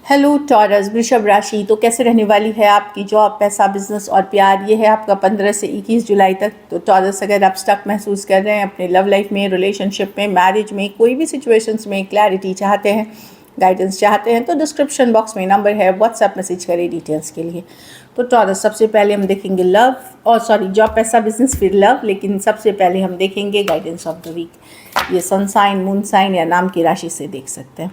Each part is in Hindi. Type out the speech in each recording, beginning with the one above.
हेलो टॉरस, वृषभ राशि। तो कैसे रहने वाली है आपकी जॉब, पैसा, बिजनेस और प्यार। ये है आपका 15 से 21 जुलाई तक। तो टॉरस, अगर आप स्टक महसूस कर रहे हैं अपने लव लाइफ में, रिलेशनशिप में, मैरिज में, कोई भी सिचुएशंस में क्लैरिटी चाहते हैं, गाइडेंस चाहते हैं, तो डिस्क्रिप्शन बॉक्स में नंबर है, व्हाट्सएप मैसेज करें डिटेल्स के लिए। तो टॉरस, सबसे पहले हम देखेंगे लव और जॉब, पैसा, बिजनेस, फिर लव। लेकिन सबसे पहले हम देखेंगे गाइडेंस ऑफ द वीक। ये सन साइन, मून साइन या नाम की राशि से देख सकते हैं।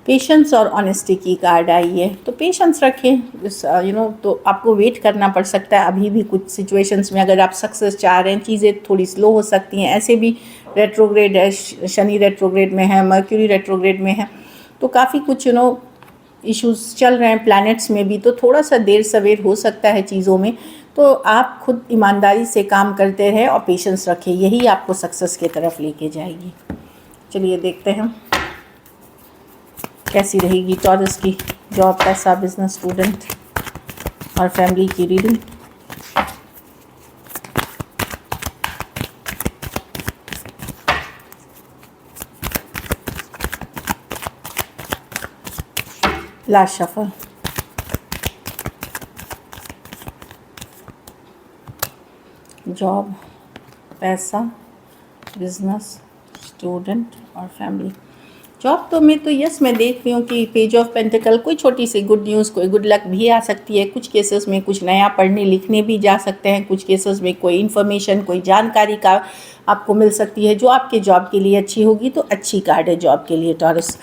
पेशेंस और ऑनेस्टी की कार्ड आई है। तो पेशेंस रखें, तो आपको वेट करना पड़ सकता है अभी भी कुछ सिचुएशंस में। अगर आप सक्सेस चाह रहे हैं, चीज़ें थोड़ी स्लो हो सकती हैं। ऐसे भी रेट्रोग्रेड है, शनि रेट्रोग्रेड में है, मर्क्यूरी रेट्रोग्रेड में है, तो काफ़ी कुछ इश्यूज चल रहे हैं प्लैनेट्स में भी। तो थोड़ा सा देर सवेर हो सकता है चीज़ों में। तो आप खुद ईमानदारी से काम करते रहें और पेशेंस रखें, यही आपको सक्सेस की तरफ लेके जाएगी। चलिए देखते हैं कैसी रहेगी टॉरस की जॉब, पैसा, बिजनेस, स्टूडेंट और फैमिली की रीडिंग। Last shuffle. जॉब, पैसा, बिजनेस, स्टूडेंट और फैमिली। जॉब तो मैं देख रही हूँ कि पेज ऑफ पेंटिकल, कोई छोटी सी गुड न्यूज़, कोई गुड लक भी आ सकती है। कुछ केसेस में कुछ नया पढ़ने लिखने भी जा सकते हैं। कुछ केसेस में कोई इन्फॉर्मेशन, कोई जानकारी का आपको मिल सकती है जो आपके जॉब के लिए अच्छी होगी। तो अच्छी कार्ड है जॉब के लिए टॉरस।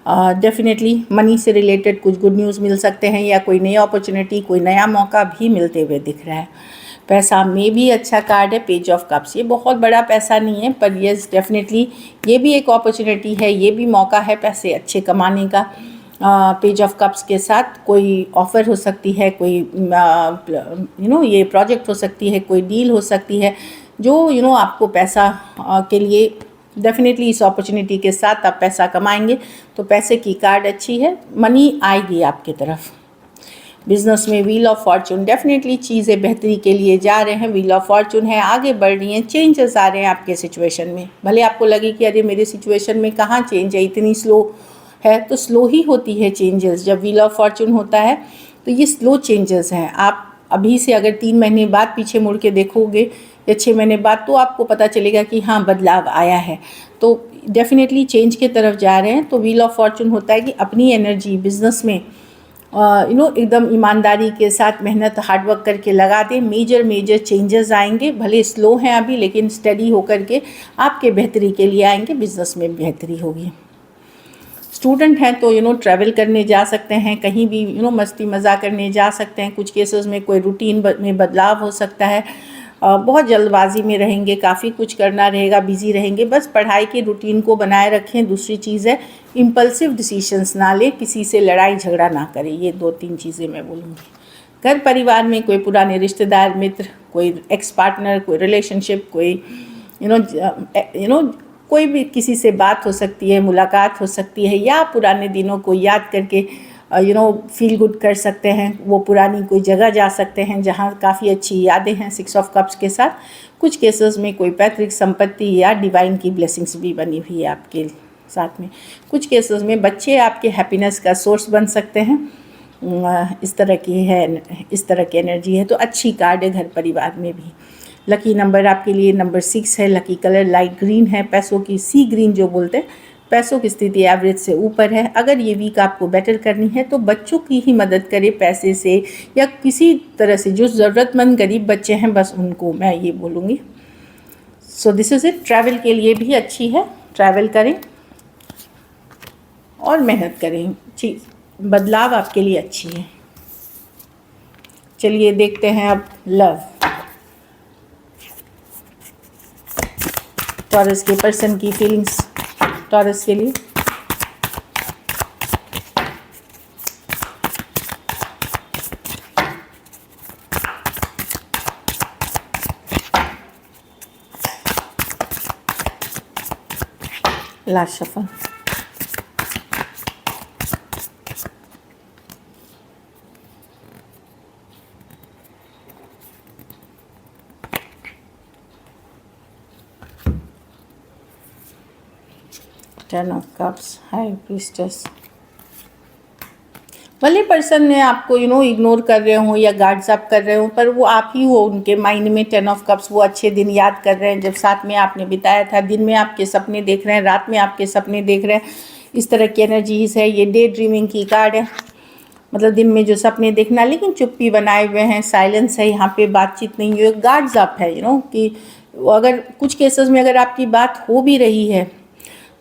डेफिनेटली मनी से रिलेटेड कुछ गुड न्यूज़ मिल सकते हैं या कोई नई अपॉर्चुनिटी, कोई नया मौका भी मिलते हुए दिख रहा है। पैसा में भी अच्छा कार्ड है, पेज ऑफ कप्स। ये बहुत बड़ा पैसा नहीं है, पर यस डेफिनेटली ये भी एक अपॉर्चुनिटी है, ये भी मौका है पैसे अच्छे कमाने का। पेज ऑफ कप्स के साथ कोई ऑफ़र हो सकती है, कोई ये प्रोजेक्ट हो सकती है, कोई डील हो सकती है जो आपको पैसा के लिए डेफिनेटली इस अपॉर्चुनिटी के साथ आप पैसा कमाएंगे। तो पैसे की कार्ड अच्छी है, मनी आएगी आपकी तरफ। बिजनेस में व्हील ऑफ फॉर्चून, डेफिनेटली चीज़ें बेहतरी के लिए जा रहे हैं। व्हील ऑफ फॉर्चून है, आगे बढ़ रही हैं, चेंजेस आ रहे हैं आपके सिचुएशन में। भले आपको लगे कि अरे मेरे सिचुएशन में कहाँ चेंज है, इतनी स्लो है, तो स्लो ही होती है चेंजेस। जब व्हील ऑफ फॉर्चून होता है तो ये स्लो चेंजेस हैं। आप अभी से अगर 3 महीने बाद पीछे मुड़ के देखोगे या 6 महीने बाद, तो आपको पता चलेगा कि हाँ, बदलाव आया है। तो डेफिनेटली चेंज की तरफ जा रहे हैं। तो व्हील ऑफ फॉर्चून होता है कि अपनी एनर्जी बिजनेस में एकदम ईमानदारी के साथ मेहनत, हार्डवर्क करके लगा दें। मेजर चेंजेस आएंगे, भले स्लो हैं अभी, लेकिन स्टडी होकर के आपके बेहतरी के लिए आएंगे। बिजनेस में बेहतरी होगी। स्टूडेंट हैं तो ट्रैवल करने जा सकते हैं, कहीं भी मस्ती मज़ा करने जा सकते हैं। कुछ केसेस में कोई रूटीन में बदलाव हो सकता है। बहुत जल्दबाजी में रहेंगे, काफ़ी कुछ करना रहेगा, बिजी रहेंगे। बस पढ़ाई की रूटीन को बनाए रखें। दूसरी चीज़ है इम्पल्सिव डिसीशंस ना लें, किसी से लड़ाई झगड़ा ना करें। ये 2-3 चीज़ें मैं बोलूँगी। घर परिवार में कोई पुराने रिश्तेदार, मित्र, कोई एक्स पार्टनर, कोई रिलेशनशिप, कोई कोई भी किसी से बात हो सकती है, मुलाकात हो सकती है, या पुराने दिनों को याद करके फील गुड कर सकते हैं। वो पुरानी कोई जगह जा सकते हैं जहाँ काफ़ी अच्छी यादें हैं 6 ऑफ कप्स के साथ। कुछ केसेस में कोई पैतृक संपत्ति या डिवाइन की ब्लेसिंग्स भी बनी हुई है आपके साथ में। कुछ केसेस में बच्चे आपके हैप्पीनेस का सोर्स बन सकते हैं। इस तरह की एनर्जी है। तो अच्छी कार्ड है घर परिवार में भी। लकी नंबर आपके लिए नंबर 6 है। लकी कलर लाइट ग्रीन है। पैसों की सी ग्रीन जो बोलते हैं, पैसों की स्थिति एवरेज से ऊपर है। अगर ये वीक आपको बेटर करनी है तो बच्चों की ही मदद करें पैसे से या किसी तरह से। जो ज़रूरतमंद गरीब बच्चे हैं, बस उनको मैं ये बोलूँगी। So this is it. Travel के लिए भी अच्छी है, ट्रैवल करें और मेहनत करें। बदलाव आपके लिए अच्छी है। चलिए देखते हैं अब लव। टॉरस के पर्सन की फीलिंग्स टॉरस के लिए। Last shuffle. 10 of cups, high priestess. भले पर्सन ने आपको इग्नोर कर रहे हो या गार्ड्स अप कर रहे हो, पर वो आप ही हो उनके माइंड में। 10 ऑफ कप्स, वो अच्छे दिन याद कर रहे हैं जब साथ में आपने बिताया था। दिन में आपके सपने देख रहे हैं, रात में आपके सपने देख रहे हैं। इस तरह की एनर्जीज है। ये डे ड्रीमिंग की कार्ड है, मतलब दिन में जो सपने देखना, लेकिन चुप्पी बनाए हुए हैं, साइलेंस है यहाँ पे, बातचीत नहीं है। गार्ड्स अप है कि अगर कुछ केसेस में अगर आपकी बात हो भी रही है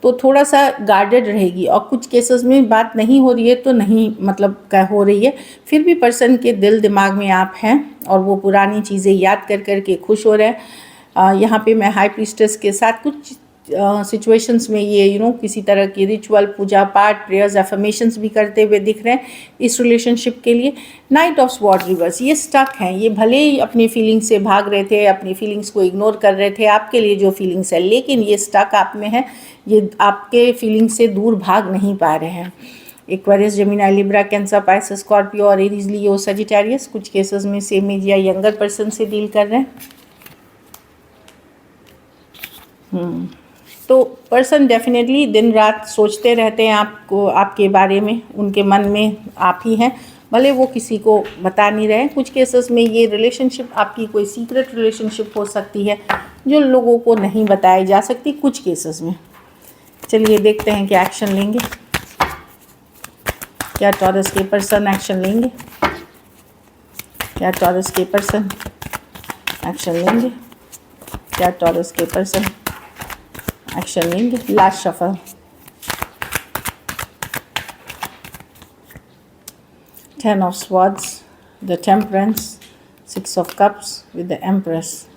तो थोड़ा सा गार्डेड रहेगी, और कुछ केसेस में बात नहीं हो रही है तो नहीं, मतलब क्या हो रही है, फिर भी पर्सन के दिल दिमाग में आप हैं और वो पुरानी चीज़ें याद कर कर के खुश हो रहे हैं। यहाँ पे मैं हाई प्रीस्टेस के साथ कुछ सिचुएशंस में ये किसी तरह की रिचुअल, पूजा पाठ, प्रेयर्स, एफर्मेशंस भी करते हुए दिख रहे हैं इस रिलेशनशिप के लिए। नाइट ऑफ स्वॉर्ड रिवर्स, ये स्टक हैं। ये भले ही अपनी फीलिंग्स से भाग रहे थे, अपनी फीलिंग्स को इग्नोर कर रहे थे आपके लिए जो फीलिंग्स है, लेकिन ये स्टक आप में है, ये आपके फीलिंग्स से दूर भाग नहीं पा रहे हैं। Aquarius, Gemini, Libra, cancer, Pisces, Scorpio और एरीज, लियो, सजिटेरियस कुछ केसेस में सेम एज या यंगर पर्सन से डील कर रहे हैं। तो पर्सन डेफिनेटली दिन रात सोचते रहते हैं आपको, आपके बारे में, उनके मन में आप ही हैं, भले वो किसी को बता नहीं रहे। कुछ केसेस में ये रिलेशनशिप आपकी कोई सीक्रेट रिलेशनशिप हो सकती है जो लोगों को नहीं बताई जा सकती कुछ केसेस में। चलिए देखते हैं क्या एक्शन लेंगे, क्या टॉरस के पर्सन एक्शन लेंगे, क्या टॉरस के पर्सन एक्शन लेंगे, क्या टॉरस के पर्सन एक्शन लेंगे। Last shuffle, ten of swords, the temperance, 6 of cups with the empress.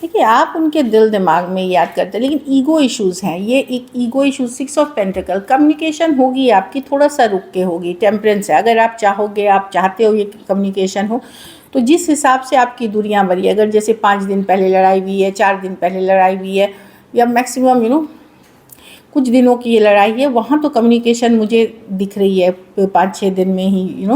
देखिए आप उनके दिल दिमाग में याद करते हैं, लेकिन ईगो इश्यूज़ हैं। ये एक ego issues, 6 of pentacle. Communication होगी आपकी, थोड़ा सा रुक के होगी। टेम्परेंस है, अगर आप चाहोगे, आप चाहते हो ये कम्युनिकेशन हो, तो जिस हिसाब से आपकी दूरियां बनी, अगर जैसे 5 दिन पहले लड़ाई हुई है, 4 दिन पहले लड़ाई हुई है, या मैक्सिमम कुछ दिनों की ये लड़ाई है, वहाँ तो कम्युनिकेशन मुझे दिख रही है 5-6 दिन में ही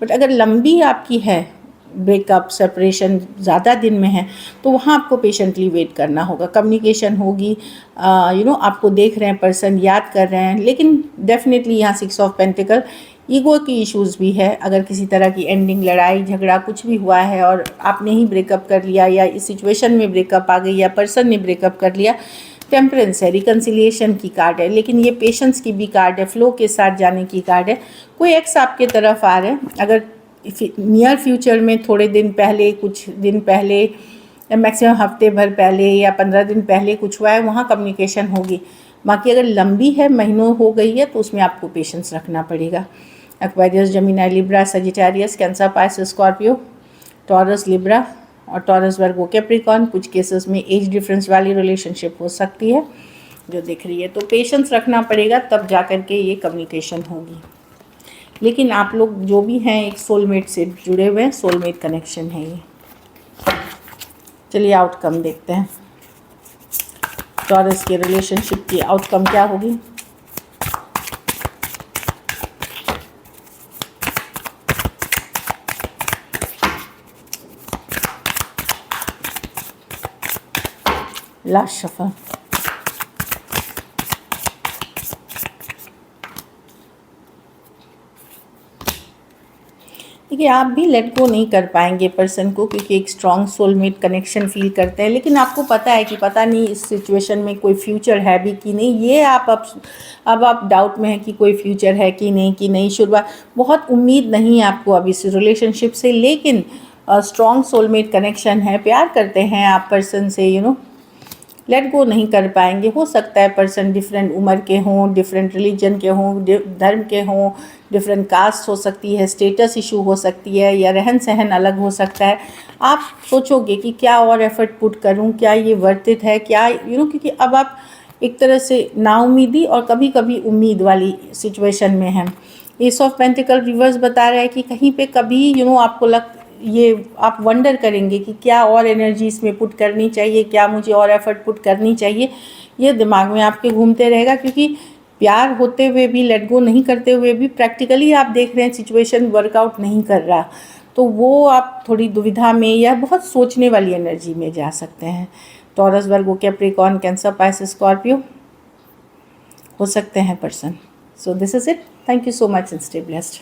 बट अगर लंबी आपकी है, ब्रेकअप, सेपरेशन ज़्यादा दिन में है, तो वहाँ आपको पेशेंटली वेट करना होगा। कम्युनिकेशन होगी, आपको देख रहे हैं पर्सन, याद कर रहे हैं, लेकिन डेफिनेटली यहाँ 6 ऑफ पेंटिकल, ईगो की इश्यूज़ भी है। अगर किसी तरह की एंडिंग, लड़ाई झगड़ा कुछ भी हुआ है और आपने ही ब्रेकअप कर लिया, या इस सिचुएशन में ब्रेकअप आ गई, या पर्सन ने ब्रेकअप कर लिया, टेम्परेंस है, रिकन्सिलिएशन की कार्ड है, लेकिन ये पेशेंस की भी कार्ड है, फ्लो के साथ जाने की कार्ड है। कोई एक्स आपके तरफ आ रहे हैं, अगर नियर फ्यूचर में, थोड़े दिन पहले, कुछ दिन पहले, मैक्सिमम हफ्ते भर पहले या 15 दिन पहले कुछ हुआ है, वहाँ कम्युनिकेशन होगी। बाकी अगर लंबी है, महीनों हो गई है, तो उसमें आपको पेशेंस रखना पड़ेगा। Aquarius, Gemini, Libra, Sagittarius, cancer, Pisces, Scorpio, taurus, Libra और टॉरस, वर्गो, कैप्रिकॉर्न। कुछ केसेस में एज डिफरेंस वाली रिलेशनशिप हो सकती है जो दिख रही है, तो पेशेंस रखना पड़ेगा, तब जा कर के ये कम्युनिकेशन होगी। लेकिन आप लोग जो भी हैं एक सोलमेट से जुड़े हुए हैं, सोलमेट कनेक्शन है ये। चलिए आउटकम देखते हैं, टॉरस के रिलेशनशिप की आउटकम क्या होगी। लास्ट शफल, देखिए आप भी लेट गो नहीं कर पाएंगे पर्सन को, क्योंकि एक स्ट्रॉन्ग सोलमेट कनेक्शन फील करते हैं, लेकिन आपको पता है कि पता नहीं इस सिचुएशन में कोई फ्यूचर है भी कि नहीं। ये आप अब आप डाउट में है कि कोई फ्यूचर है कि नहीं। शुरुआत बहुत उम्मीद नहीं है आपको अब इस रिलेशनशिप से, लेकिन स्ट्रॉन्ग सोलमेट कनेक्शन है, प्यार करते हैं आप पर्सन से, लेट गो नहीं कर पाएंगे। हो सकता है पर्सन डिफरेंट उम्र के हों, डिफरेंट रिलीजन के हों, धर्म के हों, डिफरेंट कास्ट हो सकती है, स्टेटस इशू हो सकती है, या रहन सहन अलग हो सकता है। आप सोचोगे कि क्या और एफर्ट पुट करूं, क्या ये वर्थ इट है, क्या क्योंकि अब आप एक तरह से नाउमीदी और कभी कभी उम्मीद वाली सिचुएशन में हैं। एस ऑफ पेंटिकल रिवर्स बता रहा है कि कहीं पे कभी आपको ये आप वंडर करेंगे कि क्या और एनर्जी इसमें पुट करनी चाहिए, क्या मुझे और एफर्ट पुट करनी चाहिए, ये दिमाग में आपके घूमते रहेगा। क्योंकि प्यार होते हुए भी, लेट गो नहीं करते हुए भी, प्रैक्टिकली आप देख रहे हैं सिचुएशन वर्कआउट नहीं कर रहा, तो वो आप थोड़ी दुविधा में या बहुत सोचने वाली एनर्जी में जा सकते हैं। टॉरस, वर्गो, कैप्रिकॉर्न, कैंसर, पाइसेस, स्कॉर्पियो, हो सकते हैं person. So this is it. Thank you so much and stay blessed.